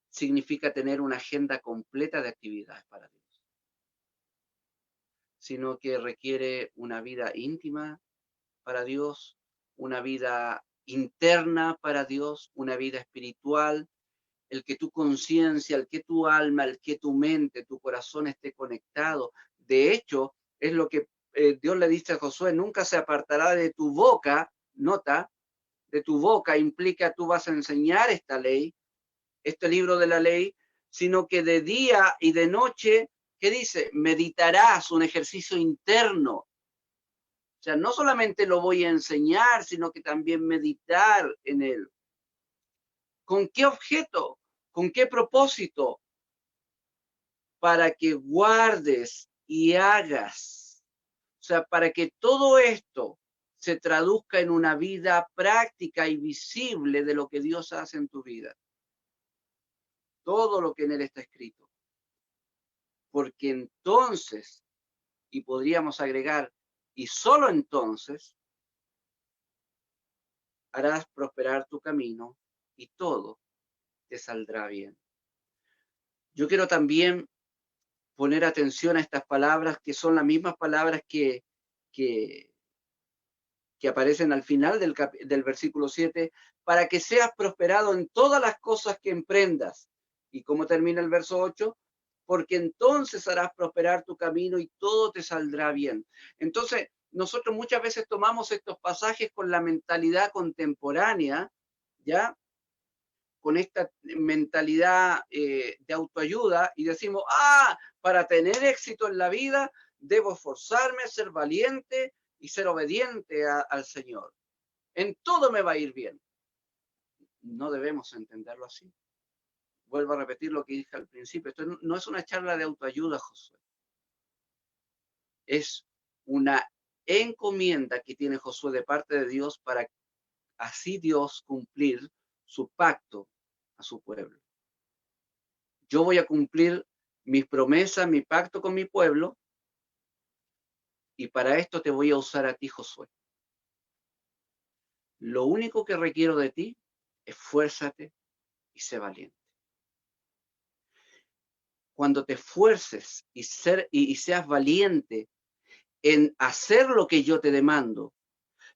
significa tener una agenda completa de actividades para Dios, sino que requiere una vida íntima para Dios, una vida interna para Dios, una vida espiritual, el que tu conciencia, el que tu alma, el que tu mente, tu corazón esté conectado. De hecho, es lo que Dios le dice a Josué, nunca se apartará de tu boca, nota, de tu boca implica tú vas a enseñar esta ley, este libro de la ley, sino que de día y de noche, ¿qué dice? Meditarás, un ejercicio interno. O sea, no solamente lo voy a enseñar, sino que también meditar en él. ¿Con qué objeto? ¿Con qué propósito? Para que guardes y hagas. O sea, para que todo esto se traduzca en una vida práctica y visible de lo que Dios hace en tu vida. Todo lo que en él está escrito. Porque entonces, y podríamos agregar, y solo entonces, harás prosperar tu camino y todo te saldrá bien. Yo quiero también poner atención a estas palabras, que son las mismas palabras que aparecen al final del versículo 7, para que seas prosperado en todas las cosas que emprendas. ¿Y cómo termina el verso 8? Porque entonces harás prosperar tu camino y todo te saldrá bien. Entonces, nosotros muchas veces tomamos estos pasajes con la mentalidad contemporánea, ¿ya? Con esta mentalidad de autoayuda y decimos, para tener éxito en la vida, debo esforzarme, ser valiente y ser obediente al Señor. En todo me va a ir bien. No debemos entenderlo así. Vuelvo a repetir lo que dije al principio. Esto no es una charla de autoayuda, Josué. Es una encomienda que tiene Josué de parte de Dios para así Dios cumplir su pacto a su pueblo. Yo voy a cumplir mis promesas, mi pacto con mi pueblo, Y para esto te voy a usar a ti, Josué. Lo único que requiero de ti, esfuérzate y sé valiente. Cuando te esfuerces y seas valiente en hacer lo que yo te demando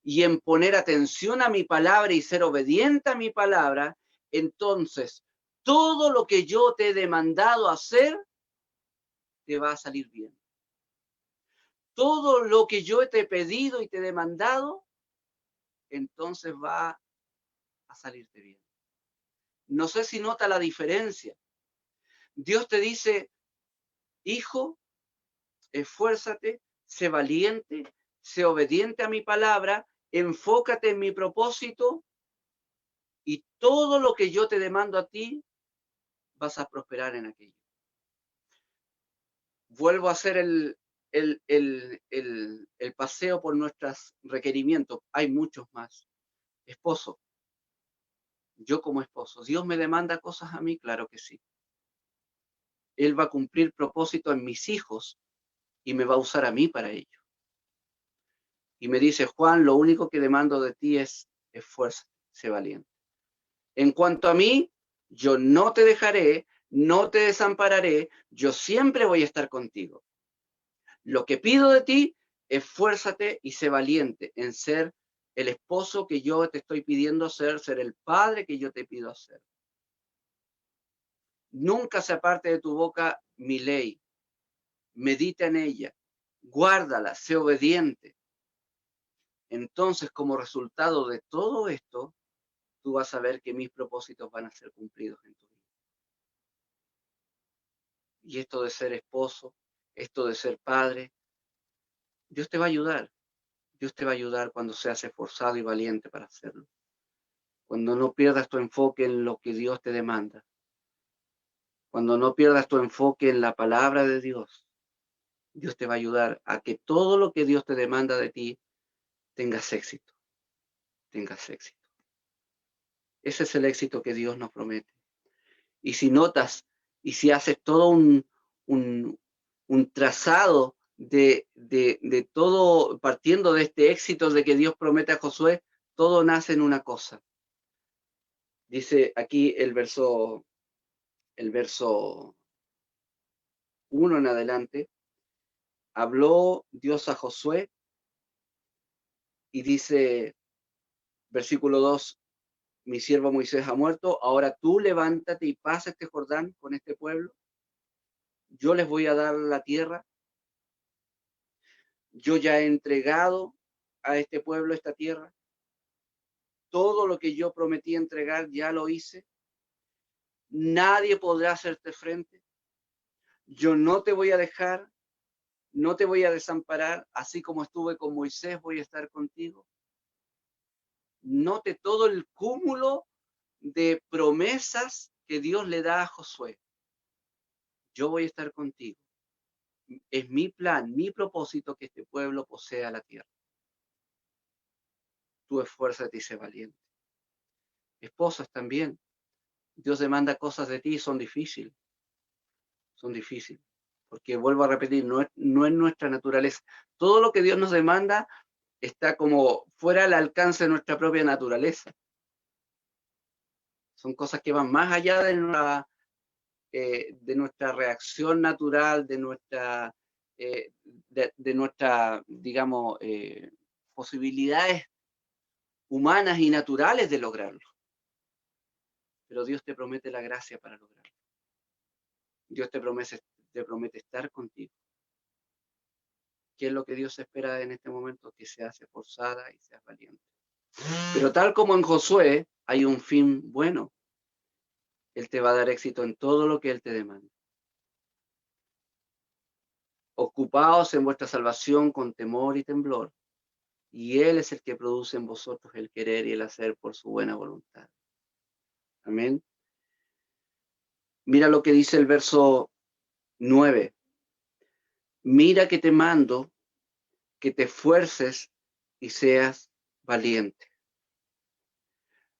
y en poner atención a mi palabra y ser obediente a mi palabra, entonces todo lo que yo te he demandado hacer te va a salir bien. Todo lo que yo te he pedido y te he demandado, entonces va a salirte bien. No sé si nota la diferencia. Dios te dice, hijo, esfuérzate, sé valiente, sé obediente a mi palabra, enfócate en mi propósito y todo lo que yo te demando a ti, vas a prosperar en aquello. Vuelvo a hacer el paseo por nuestros requerimientos. Hay muchos más. Esposo, yo como esposo, ¿Dios me demanda cosas a mí? Claro que sí. Él va a cumplir propósito en mis hijos y me va a usar a mí para ello. Y me dice, Juan, lo único que demando de ti es esfuerzo, sé valiente. En cuanto a mí, yo no te dejaré, no te desampararé, yo siempre voy a estar contigo. Lo que pido de ti, esfuérzate y sé valiente en ser el esposo que yo te estoy pidiendo ser el padre que yo te pido ser. Nunca se aparte de tu boca mi ley. Medita en ella, guárdala, sé obediente. Entonces, como resultado de todo esto, tú vas a ver que mis propósitos van a ser cumplidos en tu vida. Y esto de ser esposo, esto de ser padre, Dios te va a ayudar. Dios te va a ayudar cuando seas esforzado y valiente para hacerlo. Cuando no pierdas tu enfoque en lo que Dios te demanda. Cuando no pierdas tu enfoque en la palabra de Dios. Dios te va a ayudar a que todo lo que Dios te demanda de ti tengas éxito. Tengas éxito. Ese es el éxito que Dios nos promete. Y si notas, y si haces todo un trazado de todo, partiendo de este éxito de que Dios promete a Josué, todo nace en una cosa. Dice aquí el verso 1 en adelante, habló Dios a Josué y dice, versículo 2, mi siervo Moisés ha muerto, ahora tú levántate y pasa este Jordán con este pueblo, yo les voy a dar la tierra, yo ya he entregado a este pueblo esta tierra, todo lo que yo prometí entregar ya lo hice, nadie podrá hacerte frente, yo no te voy a dejar, no te voy a desamparar, así como estuve con Moisés, voy a estar contigo. Note todo el cúmulo de promesas que Dios le da a Josué. Yo voy a estar contigo. Es mi plan, mi propósito que este pueblo posea la tierra. Tú esfuérzate y sé valiente. Esposas también. Dios demanda cosas de ti y son difíciles. Son difíciles. Porque vuelvo a repetir, no es nuestra naturaleza. Todo lo que Dios nos demanda está como fuera del alcance de nuestra propia naturaleza. Son cosas que van más allá de nuestra reacción natural, de nuestra, digamos, posibilidades humanas y naturales de lograrlo. Pero Dios te promete la gracia para lograrlo. Dios te promete estar contigo. ¿Qué es lo que Dios espera en este momento? Que seas esforzada y seas valiente. Pero tal como en Josué, hay un fin bueno. Él te va a dar éxito en todo lo que Él te demanda. Ocupaos en vuestra salvación con temor y temblor, y Él es el que produce en vosotros el querer y el hacer por su buena voluntad. Amén. Mira lo que dice el verso 9. Mira que te mando que te esfuerces y seas valiente.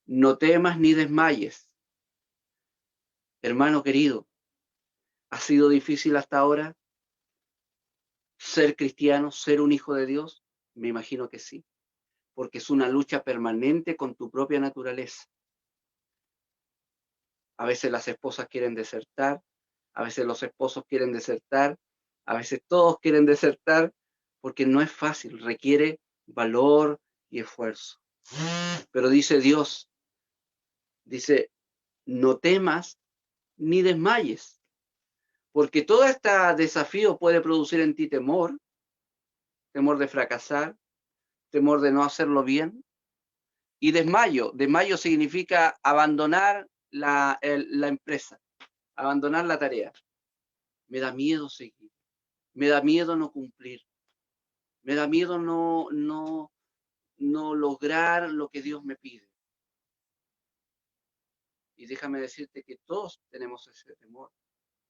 No temas ni desmayes. Hermano querido, ¿ha sido difícil hasta ahora? ser cristiano, ser un hijo de Dios? Me imagino que sí, porque es una lucha permanente con tu propia naturaleza. A veces las esposas quieren desertar, a veces los esposos quieren desertar, a veces todos quieren desertar, porque no es fácil, requiere valor y esfuerzo. Pero dice Dios, dice, no temas ni desmayes, porque todo este desafío puede producir en ti temor, temor de fracasar, temor de no hacerlo bien, y desmayo. Desmayo significa abandonar la empresa, abandonar la tarea. Me da miedo seguir, me da miedo no cumplir, me da miedo no lograr lo que Dios me pide. Y déjame decirte que todos tenemos ese temor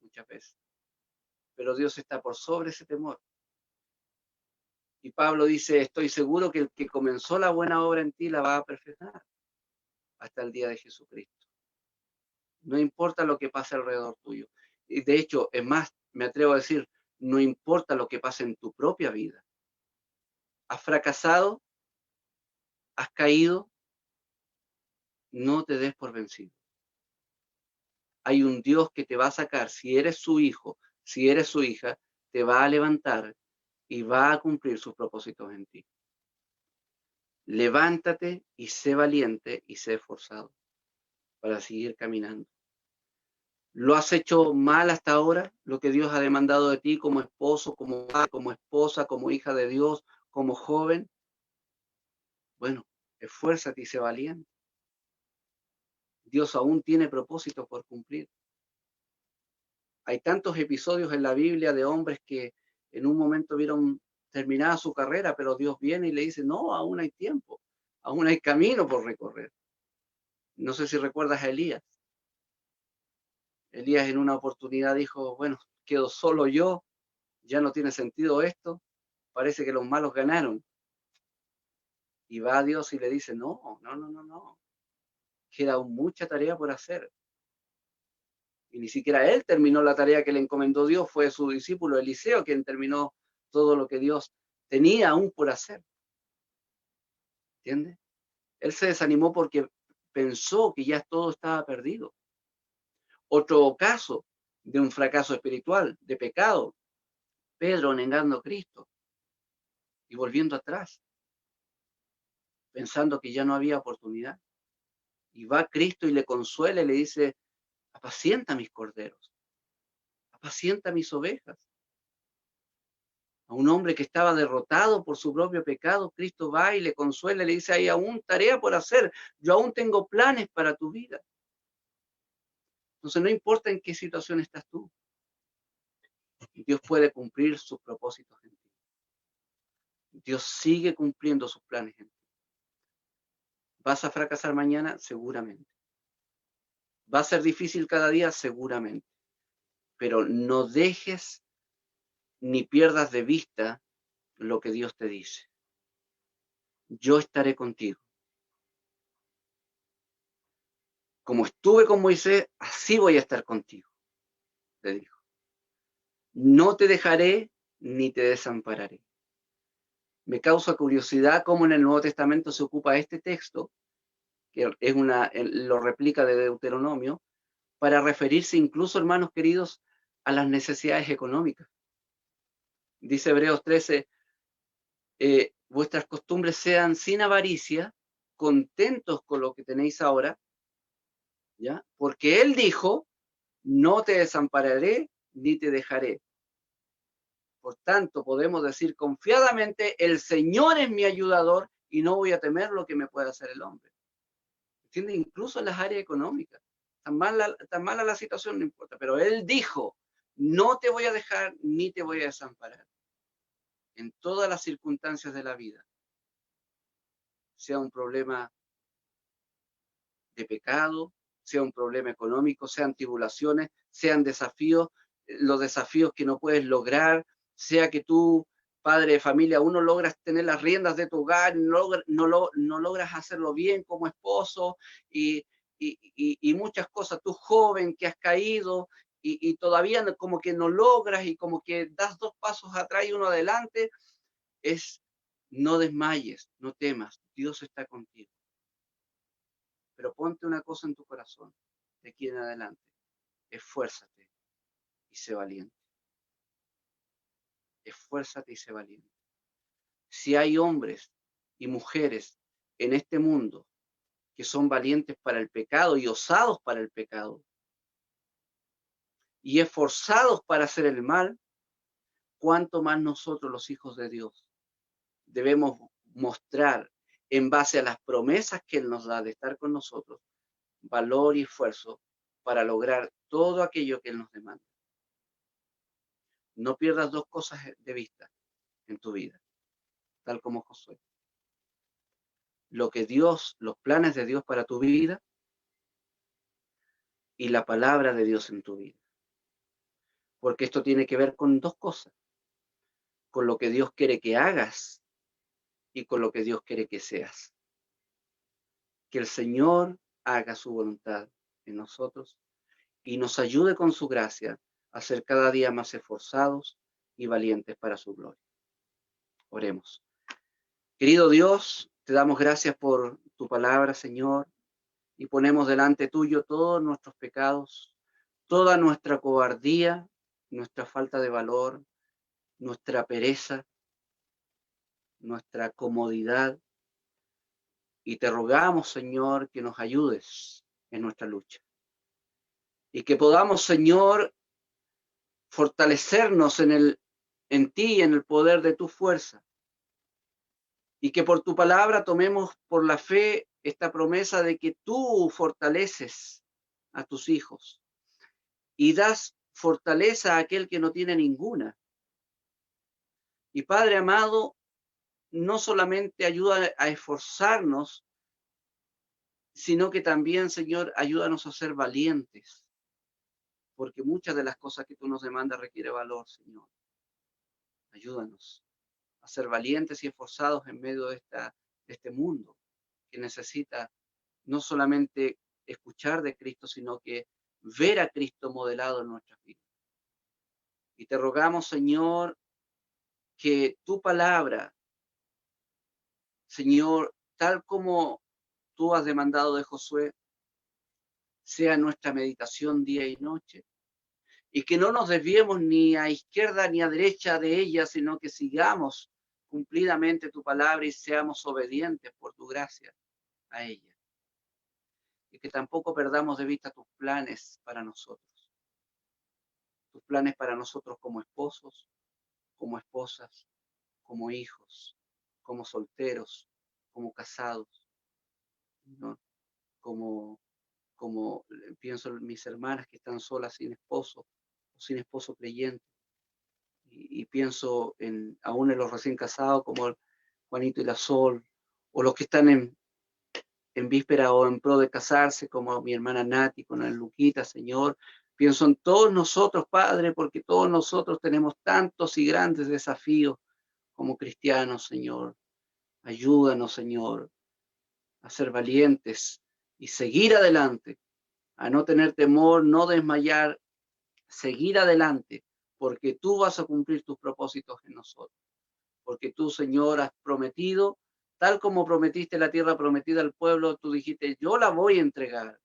muchas veces, pero Dios está por sobre ese temor. Y Pablo dice, estoy seguro que el que comenzó la buena obra en ti la va a perfeccionar hasta el día de Jesucristo. No importa lo que pase alrededor tuyo. Y de hecho, es más, me atrevo a decir, no importa lo que pase en tu propia vida. ¿Has fracasado? ¿Has caído? No te des por vencido. Hay un Dios que te va a sacar, si eres su hijo, si eres su hija, te va a levantar y va a cumplir sus propósitos en ti. Levántate y sé valiente y sé esforzado para seguir caminando. ¿Lo has hecho mal hasta ahora? Lo que Dios ha demandado de ti como esposo, como madre, como esposa, como hija de Dios, como joven. Bueno, esfuérzate y sé valiente. Dios aún tiene propósitos por cumplir. Hay tantos episodios en la Biblia de hombres que en un momento vieron terminada su carrera, pero Dios viene y le dice, no, aún hay tiempo, aún hay camino por recorrer. No sé si recuerdas a Elías. Elías en una oportunidad dijo, bueno, quedo solo yo, ya no tiene sentido esto, parece que los malos ganaron. Y va a Dios y le dice, no, queda aún mucha tarea por hacer. Y ni siquiera él terminó la tarea que le encomendó Dios, fue su discípulo Eliseo quien terminó todo lo que Dios tenía aún por hacer. ¿Entiendes? Él se desanimó porque pensó que ya todo estaba perdido. Otro caso de un fracaso espiritual, de pecado, Pedro negando a Cristo y volviendo atrás, pensando que ya no había oportunidad. Y va Cristo y le consuela y le dice, apacienta mis corderos, apacienta mis ovejas. A un hombre que estaba derrotado por su propio pecado, Cristo va y le consuela y le dice, hay aún tarea por hacer, yo aún tengo planes para tu vida. Entonces no importa en qué situación estás tú, Dios puede cumplir sus propósitos en ti. Dios sigue cumpliendo sus planes en ti. ¿Vas a fracasar mañana? Seguramente. ¿Va a ser difícil cada día? Seguramente. Pero no dejes ni pierdas de vista lo que Dios te dice. Yo estaré contigo. Como estuve con Moisés, así voy a estar contigo, le dijo. No te dejaré ni te desampararé. Me causa curiosidad cómo en el Nuevo Testamento se ocupa este texto, que es lo replica de Deuteronomio, para referirse incluso, hermanos queridos, a las necesidades económicas. Dice Hebreos 13, vuestras costumbres sean sin avaricia, contentos con lo que tenéis ahora, ¿ya? Porque Él dijo, no te desampararé ni te dejaré. Por tanto, podemos decir confiadamente, el Señor es mi ayudador y no voy a temer lo que me pueda hacer el hombre. ¿Entiendes? Incluso en las áreas económicas. Tan mala la situación, no importa. Pero Él dijo, no te voy a dejar ni te voy a desamparar. En todas las circunstancias de la vida. Sea un problema de pecado, sea un problema económico, sean tribulaciones, sean desafíos, los desafíos que no puedes lograr, sea que tú, padre de familia, aún no logras tener las riendas de tu hogar, no logras hacerlo bien como esposo y muchas cosas, tú joven que has caído y todavía como que no logras y como que das 2 pasos atrás y uno adelante, es no desmayes, no temas, Dios está contigo. Pero ponte una cosa en tu corazón, de aquí en adelante, esfuérzate y sé valiente. Esfuérzate y sé valiente. Si hay hombres y mujeres en este mundo que son valientes para el pecado y osados para el pecado, y esforzados para hacer el mal, cuánto más nosotros, los hijos de Dios, debemos mostrar, en base a las promesas que Él nos da de estar con nosotros, valor y esfuerzo para lograr todo aquello que Él nos demanda. No pierdas 2 cosas de vista en tu vida, tal como Josué. Lo que Dios, los planes de Dios para tu vida y la palabra de Dios en tu vida. Porque esto tiene que ver con 2 cosas, con lo que Dios quiere que hagas y con lo que Dios quiere que seas. Que el Señor haga su voluntad en nosotros y nos ayude con su gracia a ser cada día más esforzados y valientes para su gloria. Oremos. Querido Dios, te damos gracias por tu palabra, Señor, y ponemos delante tuyo todos nuestros pecados, toda nuestra cobardía, nuestra falta de valor, nuestra pereza, nuestra comodidad, y te rogamos, Señor, que nos ayudes en nuestra lucha. Y que podamos, Señor, fortalecernos en ti, en el poder de tu fuerza. Y que por tu palabra tomemos por la fe esta promesa de que tú fortaleces a tus hijos y das fortaleza a aquel que no tiene ninguna. Y Padre amado, no solamente ayuda a esforzarnos, sino que también, Señor, ayúdanos a ser valientes, porque muchas de las cosas que tú nos demandas requiere valor, Señor. Ayúdanos a ser valientes y esforzados en medio de este mundo que necesita no solamente escuchar de Cristo, sino que ver a Cristo modelado en nuestras vidas. Y te rogamos, Señor, que tu palabra, Señor, tal como tú has demandado de Josué, sea nuestra meditación día y noche, y que no nos desviemos ni a izquierda ni a derecha de ella, sino que sigamos cumplidamente tu palabra y seamos obedientes por tu gracia a ella. Y que tampoco perdamos de vista tus planes para nosotros. Tus planes para nosotros como esposos, como esposas, como hijos, como solteros, como casados, ¿no? Como pienso en mis hermanas que están solas sin esposo o sin esposo creyente. Y pienso aún en los recién casados como Juanito y la Sol, o los que están en víspera o en pro de casarse, como mi hermana Nati con la Luquita, Señor. Pienso en todos nosotros, Padre, porque todos nosotros tenemos tantos y grandes desafíos como cristianos, Señor. Ayúdanos, Señor, a ser valientes y seguir adelante, a no tener temor, no desmayar, seguir adelante, porque tú vas a cumplir tus propósitos en nosotros. Porque tú, Señor, has prometido, tal como prometiste la tierra prometida al pueblo, tú dijiste, yo la voy a entregar.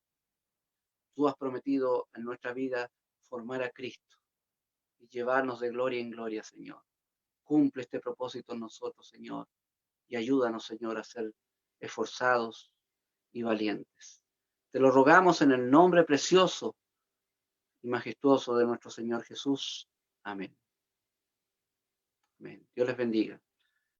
Tú has prometido en nuestra vida formar a Cristo y llevarnos de gloria en gloria, Señor. Cumple este propósito en nosotros, Señor, y ayúdanos, Señor, a ser esforzados y valientes. Te lo rogamos en el nombre precioso y majestuoso de nuestro Señor Jesús. Amén. Amén. Dios les bendiga.